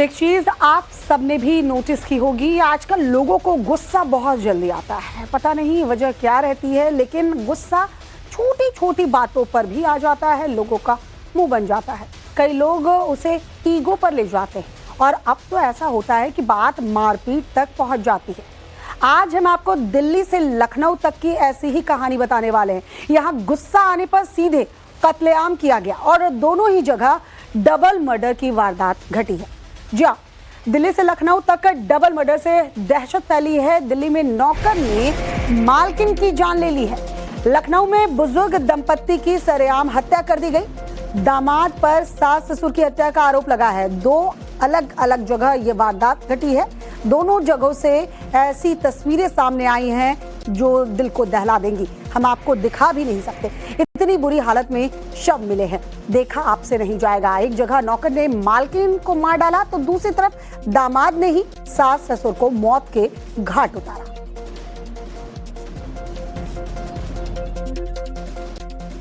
एक चीज आप सबने भी नोटिस की होगी, आजकल लोगों को गुस्सा बहुत जल्दी आता है। पता नहीं वजह क्या रहती है, लेकिन गुस्सा छोटी छोटी बातों पर भी आ जाता है, लोगों का मुंह बन जाता है। कई लोग उसे ईगो पर ले जाते हैं और अब तो ऐसा होता है कि बात मारपीट तक पहुंच जाती है। आज हम आपको दिल्ली से लखनऊ तक की ऐसी ही कहानी बताने वाले हैं। यहाँ गुस्सा आने पर सीधे कत्लेआम किया गया और दोनों ही जगह डबल मर्डर की वारदात घटी है। जी हाँ, दिल्ली से लखनऊ तक डबल मर्डर से दहशत फैली है। दिल्ली में नौकर ने मालकिन की जान ले ली है। लखनऊ में बुजुर्ग दंपत्ति की सरेआम हत्या कर दी गई। दामाद पर सास ससुर की हत्या का आरोप लगा है। दो अलग अलग जगह ये वारदात घटी है। दोनों जगहों से ऐसी तस्वीरें सामने आई हैं जो दिल को दहला देंगी। हम आपको दिखा भी नहीं सकते, इतनी बुरी हालत में शव मिले हैं, देखा आपसे नहीं जाएगा। एक जगह नौकर ने मालकिन को मार डाला तो दूसरी तरफ दामाद ने ही सास ससुर को मौत के घाट उतारा।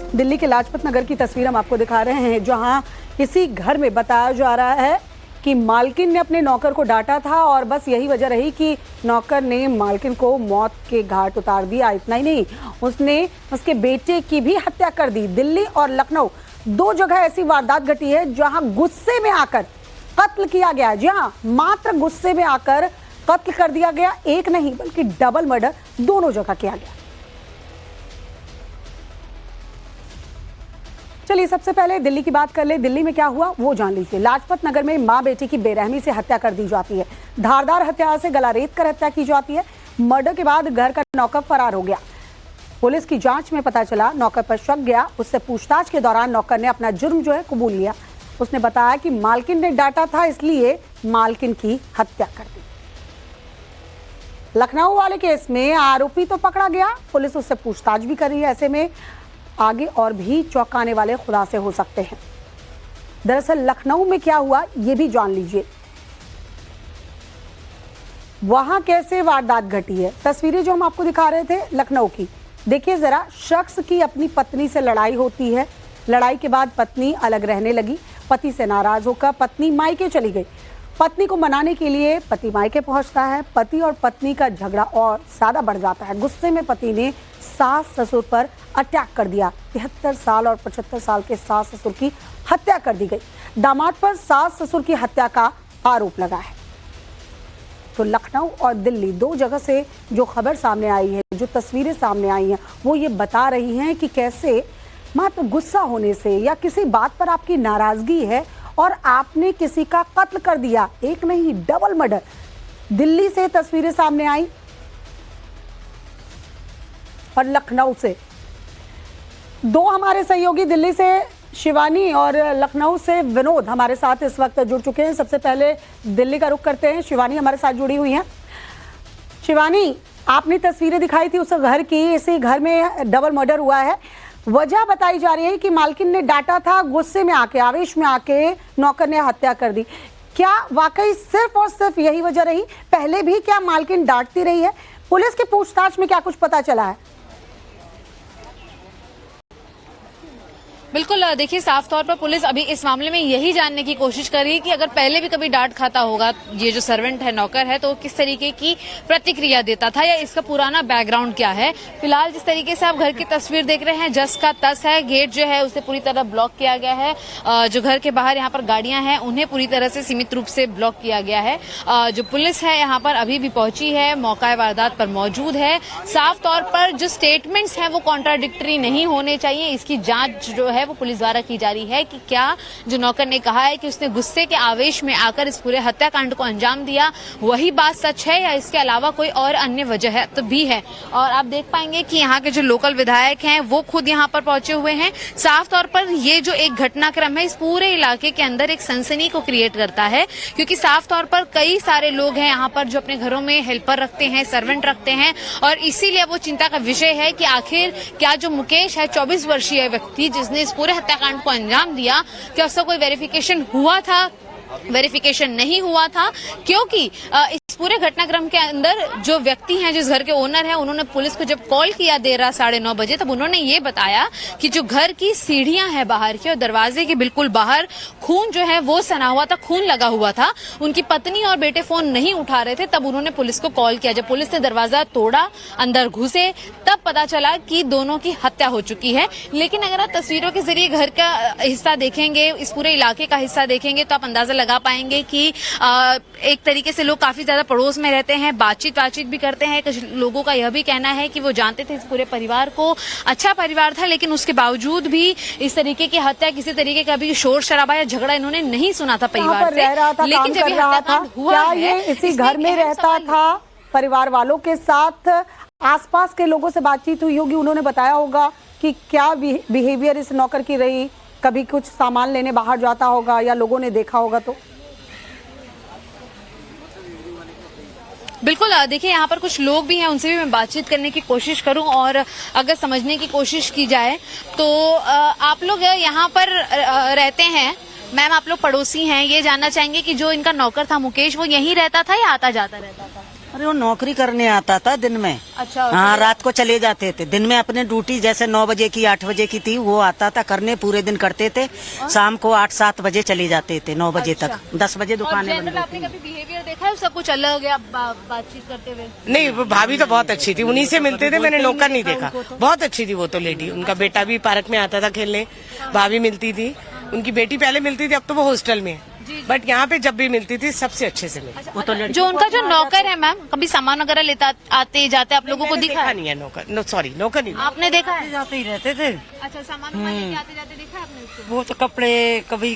दिल्ली के लाजपत नगर की तस्वीर हम आपको दिखा रहे हैं, जहां इसी घर में बताया जा रहा है कि मालकिन ने अपने नौकर को डांटा था और बस यही वजह रही कि नौकर ने मालकिन को मौत के घाट उतार दिया। इतना ही नहीं, उसने उसके बेटे की भी हत्या कर दी। दिल्ली और लखनऊ दो जगह ऐसी वारदात घटी है जहां गुस्से में आकर कत्ल किया गया। जी हाँ, मात्र गुस्से में आकर कत्ल कर दिया गया। एक नहीं बल्कि डबल मर्डर दोनों जगह किया गया। चलिए सबसे पहले दिल्ली की बात कर ले। दिल्ली में क्या हुआ वो जान लीजिए। लाजपत नगर में मां बेटी की बेरहमी से हत्या कर दी जाती है। धारदार हथियार से गला रेत कर हत्या की जाती है। मर्डर के बाद घर का नौकर फरार हो गया। पुलिस की जांच में पता चला नौकर पर शक गया। उससे पूछताछ के दौरान नौकर ने अपना जुर्म जो है कबूल लिया। उसने बताया कि मालकिन ने डांटा था, इसलिए मालकिन की हत्या कर दी। लखनऊ वाले केस में आरोपी तो पकड़ा गया, पुलिस उससे पूछताछ भी कर रही है। ऐसे में आगे और भी चौंकाने वाले खुलासे हो सकते हैं। दरअसल लखनऊ में क्या हुआ ये भी जान लीजिए। वहां कैसे वारदात घटी है, तस्वीरें जो हम आपको दिखा रहे थे लखनऊ की, देखिए जरा। शख्स की अपनी पत्नी से लड़ाई होती है। लड़ाई के बाद पत्नी अलग रहने लगी। पति से नाराज होकर पत्नी मायके चली गई। पत्नी को मनाने के लिए पति मायके पहुंचता है। पति और पत्नी का झगड़ा और ज्यादा बढ़ जाता है। गुस्से में पति ने सास ससुर पर अटैक कर दिया। 73 साल और 75 साल के सास ससुर की हत्या कर दी गई। दामाद पर सास ससुर की हत्या का आरोप लगा है। तो लखनऊ और दिल्ली दो जगह से जो खबर सामने आई है, जो तस्वीरें सामने आई हैं, वो ये बता रही हैं कि कैसे मात्र गुस्सा होने से या किसी बात पर आपकी नाराजगी है और आपने किसी का कत्ल कर दिया। एक नहीं डबल मर्डर। दिल्ली से तस्वीरें सामने आई और लखनऊ से। दो हमारे सहयोगी दिल्ली से शिवानी और लखनऊ से विनोद हमारे साथ इस वक्त जुड़ चुके हैं। सबसे पहले दिल्ली का रुख करते हैं। शिवानी हमारे साथ जुड़ी हुई हैं। शिवानी, आपने तस्वीरें दिखाई थी उस घर की, इसी घर में डबल मर्डर हुआ है। वजह बताई जा रही है कि मालकिन ने डांटा था, गुस्से में आके, आवेश में आके नौकर ने हत्या कर दी। क्या वाकई सिर्फ और सिर्फ यही वजह रही? पहले भी क्या मालकिन डांटती रही है? पुलिस की पूछताछ में क्या कुछ पता चला है? बिल्कुल, देखिए साफ तौर पर पुलिस अभी इस मामले में यही जानने की कोशिश कर रही है कि अगर पहले भी कभी डांट खाता होगा ये जो सर्वेंट है, नौकर है, तो किस तरीके की प्रतिक्रिया देता था या इसका पुराना बैकग्राउंड क्या है। फिलहाल जिस तरीके से आप घर की तस्वीर देख रहे हैं, जस का तस है। गेट जो है उसे पूरी तरह ब्लॉक किया गया है। जो घर के बाहर यहाँ पर गाड़ियां हैं उन्हें पूरी तरह से सीमित रूप से ब्लॉक किया गया है। जो पुलिस है यहाँ पर अभी भी पहुंची है, मौका वारदात पर मौजूद है। साफ तौर पर जो स्टेटमेंट्स हैं वो कॉन्ट्राडिक्टरी नहीं होने चाहिए। इसकी जांच जो है वो पुलिस द्वारा की जा रही है कि क्या जो नौकर ने कहा है कि उसने गुस्से के आवेश में आकर इस पूरे हत्याकांड को अंजाम दिया, वही बात सच है या इसके अलावा कोई और अन्य वजह है तो भी है। और आप देख पाएंगे कि यहाँ के जो लोकल विधायक हैं वो खुद यहाँ पर पहुंचे हुए हैं। साफ तौर पर ये जो एक घटनाक्रम है इस पूरे इलाके के अंदर एक सनसनी को क्रिएट करता है, क्योंकि साफ तौर पर कई सारे लोग हैं यहाँ पर जो अपने घरों में हेल्पर रखते हैं, सर्वेंट रखते हैं, और इसीलिए वो चिंता का विषय है कि आखिर क्या जो मुकेश है 24 वर्षीय व्यक्ति जिसने इस पूरे हत्याकांड को अंजाम दिया, क्या उसका कोई वेरिफिकेशन हुआ था? वेरिफिकेशन नहीं हुआ था, क्योंकि इस पूरे घटनाक्रम के अंदर जो व्यक्ति हैं, जिस घर के ओनर हैं, उन्होंने पुलिस को जब कॉल किया देर रात 9:30 बजे, तब उन्होंने ये बताया कि जो घर की सीढ़ियां हैं बाहर की और दरवाजे के बिल्कुल बाहर खून जो है वो सना हुआ था, खून लगा हुआ था। उनकी पत्नी और बेटे फोन नहीं उठा रहे थे, तब उन्होंने पुलिस को कॉल किया। जब पुलिस ने दरवाजा तोड़ा, अंदर घुसे, तब पता चला कि दोनों की हत्या हो चुकी है। लेकिन अगर आप तस्वीरों के जरिए घर का हिस्सा देखेंगे, इस पूरे इलाके का हिस्सा देखेंगे, तो आप अंदाजा लगा पाएंगे कि एक तरीके से लोग काफी ज्यादा पड़ोस में रहते हैं, बातचीत भी करते हैं। कुछ लोगों का यह भी कहना है कि वो जानते थे इस पूरे परिवार को, अच्छा परिवार था, लेकिन उसके बावजूद भी इस तरीके की हत्या, किसी तरीके का भी शोर शराबा या झगड़ा इन्होंने नहीं सुना था परिवार से। रह रहा था, लेकिन जब हत्याकांड हुआ क्या है, ये इसी इसमें घर में एक अहम रहता सवाल था? परिवार वालों के साथ आसपास के लोगों से बातचीत हुई होगी, उन्होंने बताया होगा कि क्या बिहेवियर इस नौकर की रही, कभी कुछ सामान लेने बाहर जाता होगा या लोगों ने देखा होगा। तो बिल्कुल, देखिए यहाँ पर कुछ लोग भी हैं, उनसे भी मैं बातचीत करने की कोशिश करूं और अगर समझने की कोशिश की जाए तो आप लोग यहाँ पर रहते हैं, मैम आप लोग पड़ोसी हैं, ये जानना चाहेंगे कि जो इनका नौकर था मुकेश, वो यहीं रहता था या आता जाता रहता था? अरे वो नौकरी करने आता था दिन में। अच्छा, हाँ, रात को चले जाते थे। दिन में अपने ड्यूटी जैसे 9 बजे की 8 बजे की थी, वो आता था करने, पूरे दिन करते थे। शाम को 8-7 बजे चले जाते थे, 9 बजे तक। 10 बजे दुकानें बंद आपने कभी बिहेवियर देखा है उसका कुछ अलग या बातचीत करते हुए? नहीं, वो भाभी तो बहुत अच्छी थी, उन्हीं से मिलते थे, मैंने नौकर नहीं देखा। बहुत अच्छी थी वो तो लेडी। उनका बेटा भी पार्क में आता था खेलने, भाभी मिलती थी, उनकी बेटी पहले मिलती थी, अब तो वो हॉस्टल में है, बट यहाँ पे जब भी मिलती थी सबसे अच्छे से मिलती। वो तो जो उनका जो नौकर है मैम, कभी सामान वगैरह लेता आते जाते आप लोगों को दिखा है? नहीं है नौकर, सॉरी नौकर नहीं। आपने देखा है? जाते ही रहते थे। अच्छा, सामान लेके आते जाते देखा है आपने उसको? वो तो कपड़े कभी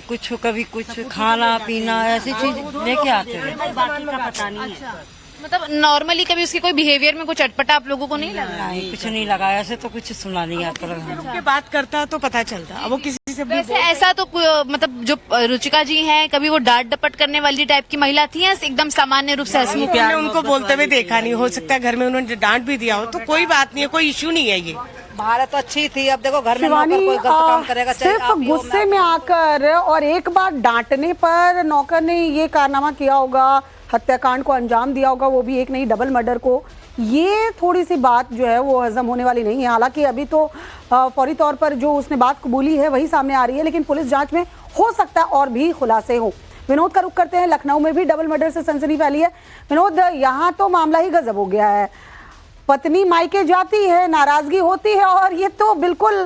कुछ खाना पीना ऐसी चीज लेके आते थे। बाकी का पता नहीं है। मतलब नॉर्मली कभी उसकी कोई बिहेवियर में कुछ अटपटा आप लोगों को नहीं लगा? नहीं, कुछ नहीं लगा, ऐसे तो कुछ सुना नहीं आता। उनके बात करता तो पता चलता, अब वो किसी से भी वैसे ऐसा तो मतलब जो रुचिका जी हैं, कभी वो डांट डपट करने वाली टाइप की महिला थी या एकदम सामान्य रूप से हंसमुख? मैंने उनको बोलते हुए देखा नहीं। हो सकता है घर में उन्होंने डांट भी दिया हो, तो कोई बात नहीं है, कोई इश्यू नहीं है ये। भारत अच्छी थी, अब देखो घर में शिवानी, नौकर कोई गलत काम करेगा, सिर्फ गुस्से में आकर और एक बार डांटने पर नौकर ने ये कारनामा किया होगा, हत्याकांड को अंजाम दिया होगा, वो भी एक नहीं डबल मर्डर को। ये थोड़ी सी बात जो है वो हजम होने वाली नहीं है। हालांकि अभी तो फौरी तौर पर जो उसने बात कबूली है वही सामने आ रही है, लेकिन पुलिस जांच में हो सकता है और भी खुलासे हो। विनोद का रुख करते हैं। लखनऊ में भी डबल मर्डर से सनसनी फैली है। विनोद, यहाँ तो मामला ही गजब हो गया है। पत्नी मायके जाती है, नाराजगी होती है, और ये तो बिल्कुल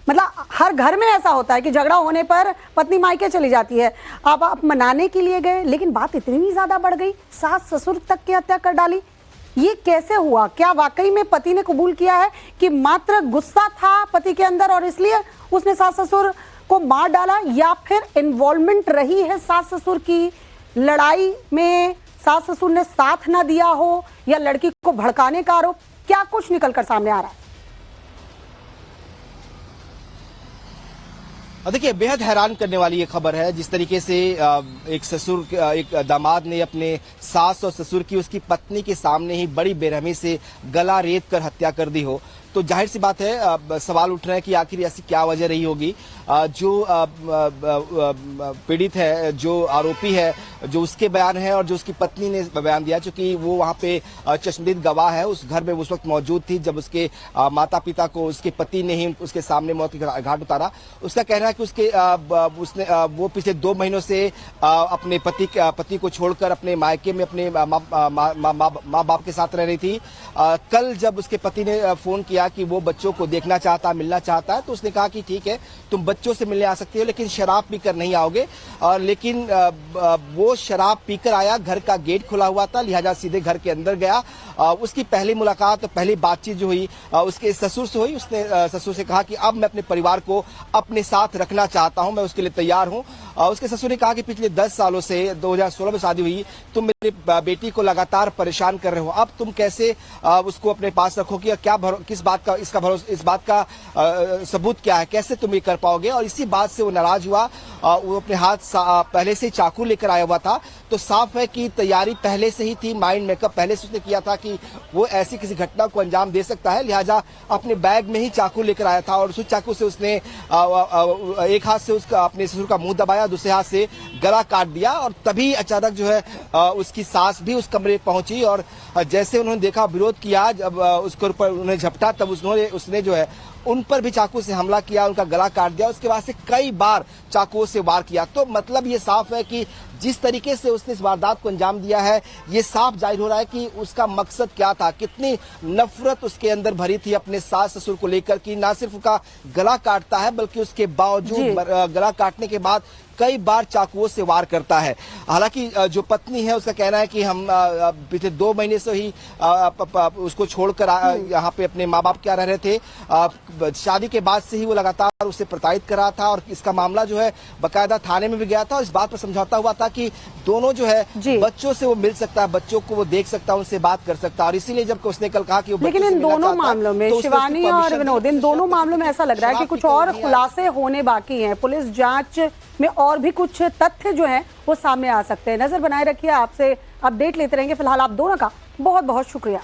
मतलब हर घर में ऐसा होता है कि झगड़ा होने पर पत्नी मायके चली जाती है। अब आप मनाने के लिए गए, लेकिन बात इतनी भी ज्यादा बढ़ गई, सास ससुर तक की हत्या कर डाली। ये कैसे हुआ? क्या वाकई में पति ने कबूल किया है कि मात्र गुस्सा था पति के अंदर और इसलिए उसने सास ससुर को मार डाला, या फिर इन्वॉल्वमेंट रही है सास ससुर की लड़ाई में, सास ससुर ने साथ ना दिया हो, या लड़की को भड़काने का आरोप? क्या कुछ निकलकर सामने आ रहा है? देखिए, बेहद हैरान करने वाली ये खबर है। जिस तरीके से एक दामाद ने अपने सास और ससुर की उसकी पत्नी के सामने ही बड़ी बेरहमी से गला रेत कर हत्या कर दी हो, तो जाहिर सी बात है सवाल उठ रहे हैं कि आखिर ऐसी क्या वजह रही होगी। जो पीड़ित है, जो आरोपी है, जो उसके बयान है और जो उसकी पत्नी ने बयान दिया, चूंकि वो वहां पे चश्मदीद गवाह है, उस घर में उस वक्त मौजूद थी जब उसके माता पिता को उसके पति ने ही उसके सामने मौत के घाट उतारा। उसका कहना है कि उसने वो पिछले 2 महीनों से अपने पति को छोड़कर अपने मायके में अपने माँ बाप के साथ रह रही थी। कल जब उसके पति ने फोन किया कि वो बच्चों को देखना चाहता, मिलना चाहता है, तो उसने कहा कि ठीक है, तुम बच्चों से मिलने आ सकते हो, लेकिन शराब पीकर नहीं आओगे। लेकिन वो शराब पीकर आया, घर का गेट खुला हुआ था, लिहाजा सीधे घर के अंदर गया। उसकी पहली मुलाकात, पहली बातचीत जो हुई उसके ससुर से हुई। उसने ससुर से कहा कि अब मैं अपने परिवार को अपने साथ रखना चाहता हूं, मैं उसके लिए तैयार हूं। उसके ससुर ने कहा कि पिछले 10 सालों से 2016 में शादी हुई, तुम मेरी बेटी को लगातार परेशान कर रहे हो, अब तुम कैसे उसको अपने पास रखोगे, क्या किस बात इस बात का सबूत क्या है, कैसे तुम ये कर पाओगे? और इसी बात से वो नाराज हुआ। वो अपने हाथ पहले से चाकू लेकर आया हुआ था, तो साफ है कि तैयारी पहले से ही थी, माइंड मेकअप पहले से उसने किया था कि वो ऐसी किसी घटना को अंजाम दे सकता है, लिहाजा अपने बैग में ही चाकू लेकर आया था और उस चाकू से उसने एक हाथ से उसका अपने ससुर का मुंह दबाया, दूसरे हाथ से गला काट दिया और तभी अचानक जो है उसकी सास भी उस कमरे पहुंची और जैसे उन्होंने देखा, विरोध किया, जब उसके ऊपर उन्हें झपटा, तब उसने जो है उन पर भी चाकू से हमला किया, उनका गला काट दिया। उसके बाद से कई बार चाकुओं से वार किया। तो मतलब ये साफ है कि जिस तरीके से उसने इस वारदात को अंजाम दिया है, ये साफ जाहिर हो रहा है कि उसका मकसद क्या था, कितनी नफरत उसके अंदर भरी थी अपने सास ससुर को लेकर कि ना सिर्फ उसका गला काटता है बल्कि उसके बावजूद गला काटने के बाद कई बार चाकुओं से वार करता है। हालांकि जो पत्नी है उसका कहना है कि हम पिछले 2 महीने से ही उसको छोड़कर यहाँ पे अपने माँ बाप क्या रह रहे थे। शादी के बाद से ही वो लगातार उसे प्रताड़ित कर रहा था और इसका मामला जो है बकायदा थाने में भी गया था और इस बात पर समझौता हुआ था कि दोनों जो है बच्चों से वो मिल सकता है, बच्चों को वो देख सकता है, उनसे बात कर सकता है। और इसीलिए जब उसने कल कहा कि वो लेकिन इन दोनों मामलों में, शिवानी और विनोद, इन दोनों मामलों में ऐसा लग रहा है कि कुछ और खुलासे होने बाकी हैं। पुलिस जांच में और भी कुछ तथ्य जो हैं वो सामने आ सकते हैं। नजर बनाए रखिए, आपसे अपडेट लेते रहेंगे। फिलहाल आप दोनों का बहुत बहुत शुक्रिया।